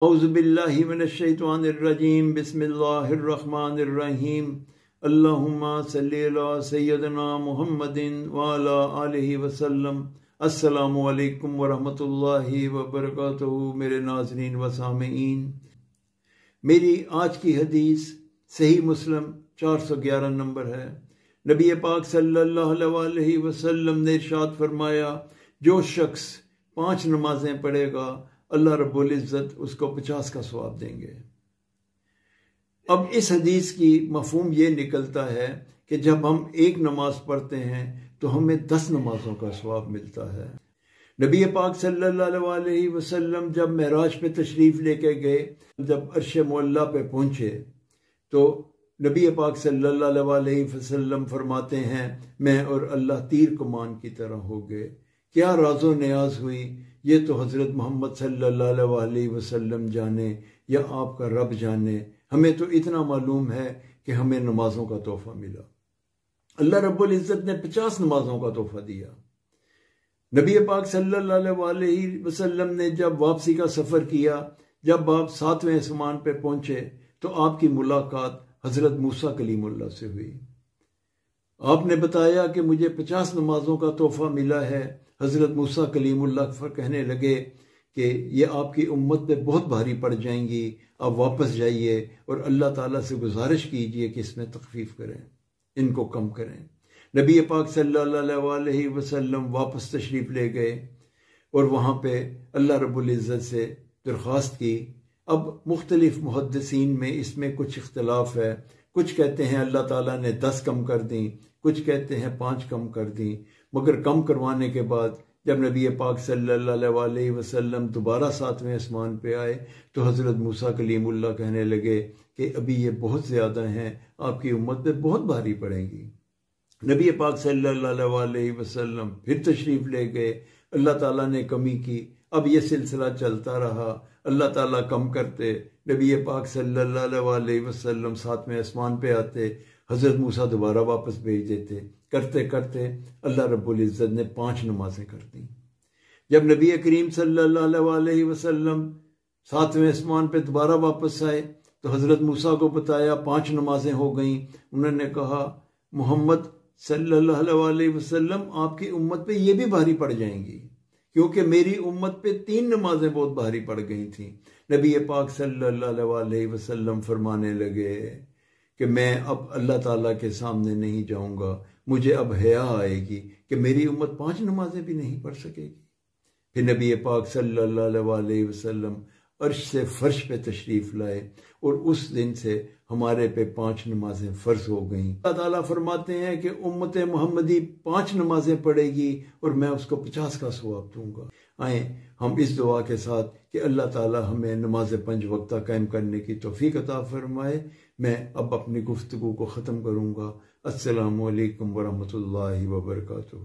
اعوذ باللہ من الشیطان الرجیم بسم اللہ الرحمن الرحیم اللہم صلی علی سیدنا محمد وعلی آلہ وسلم۔ السلام علیکم ورحمۃ اللہ وبرکاتہ۔ میرے ناظرین و سامعین، میری آج کی حدیث صحیح مسلم 411 نمبر ہے۔ نبی پاک صلی اللہ علیہ وسلم نے ارشاد فرمایا، جو شخص 5 نمازیں پڑھے گا اللہ رب العزت اس کو 50 کا ثواب دیں گے۔ اب اس حدیث کی مفہوم یہ نکلتا ہے کہ جب ہم ایک نماز پڑھتے ہیں تو ہمیں 10 نمازوں کا ثواب ملتا ہے۔ نبی پاک صلی اللہ علیہ وسلم جب معراج پہ تشریف لے کے گئے، جب عرش معلیٰ پہ پہنچے تو نبی پاک صلی اللہ علیہ وسلم فرماتے ہیں، میں اور اللہ تیر کمان کی طرح ہو گئے۔ کیا راز و نیاز ہوئی، یہ تو حضرت محمد صلی اللہ علیہ وسلم جانے یا آپ کا رب جانے۔ ہمیں تو اتنا معلوم ہے کہ ہمیں نمازوں کا تحفہ ملا۔ اللہ رب العزت نے 50 نمازوں کا تحفہ دیا۔ نبی پاک صلی اللہ علیہ وسلم نے جب واپسی کا سفر کیا، جب آپ 7ویں آسمان پہ پہنچے تو آپ کی ملاقات حضرت موسیٰ کلیم اللہ سے ہوئی۔ آپ نے بتایا کہ مجھے 50 نمازوں کا تحفہ ملا ہے۔ حضرت موسیٰ کلیم اللہ کہنے لگے کہ یہ آپ کی امت پہ بہت بھاری پڑ جائیں گی، آپ واپس جائیے اور اللہ تعالیٰ سے گزارش کیجئے کہ اس میں تخفیف کریں، ان کو کم کریں۔ نبی پاک صلی اللہ علیہ وسلم واپس تشریف لے گئے اور وہاں پہ اللہ رب العزت سے درخواست کی۔ اب مختلف محدثین میں اس میں کچھ اختلاف ہے، کچھ کہتے ہیں اللہ تعالیٰ نے 10 کم کر دیں، کچھ کہتے ہیں 5 کم کر دیں، مگر کم کروانے کے بعد جب نبی پاک صلی اللہ علیہ وسلم دوبارہ 7ویں آسمان پہ آئے تو حضرت موسیٰ کلیم اللہ کہنے لگے کہ ابھی یہ بہت زیادہ ہیں، آپ کی امت پہ بہت بھاری پڑیں گی۔ نبی پاک صلی اللہ علیہ وسلم پھر تشریف لے گئے، اللہ تعالیٰ نے کمی کی۔ اب یہ سلسلہ چلتا رہا، اللہ تعالیٰ کم کرتے، نبی پاک صلی اللہ علیہ وسلم 7ویں آسمان پہ آتے، حضرت موسیٰ دوبارہ واپس بھیج دیتے۔ کرتے کرتے اللہ رب العزت نے 5 نمازیں کر دیں۔ جب نبی کریم صلی اللہ علیہ وسلم 7ویں آسمان پہ دوبارہ واپس آئے تو حضرت موسیٰ کو بتایا 5 نمازیں ہو گئیں۔ انہوں نے کہا، محمد صلی اللہ علیہ وسلم آپ کی امت پہ یہ بھی بھاری پڑ جائیں گی، کیونکہ میری امت پہ 3 نمازیں بہت بھاری پڑ گئی تھیں۔ نبی پاک صلی اللہ علیہ وسلم فرمانے لگے کہ میں اب اللہ تعالیٰ کے سامنے نہیں جاؤں گا، مجھے اب حیا آئے گی کہ میری امت 5 نمازیں بھی نہیں پڑھ سکے گی۔ پھر نبی پاک صلی اللہ علیہ وسلم عرش سے فرش پہ تشریف لائے اور اس دن سے ہمارے پہ 5 نمازیں فرض ہو گئیں۔ اللہ تعالیٰ فرماتے ہیں کہ امت محمدی 5 نمازیں پڑھے گی اور میں اس کو 50 کا ثواب دوں گا۔ آئیں ہم اس دعا کے ساتھ کہ اللہ تعالیٰ ہمیں نماز 5 وقتہ قائم کرنے کی توفیق عطا فرمائے۔ میں اب اپنی گفتگو کو ختم کروں گا۔ السلام علیکم ورحمۃ اللہ وبرکاتہ۔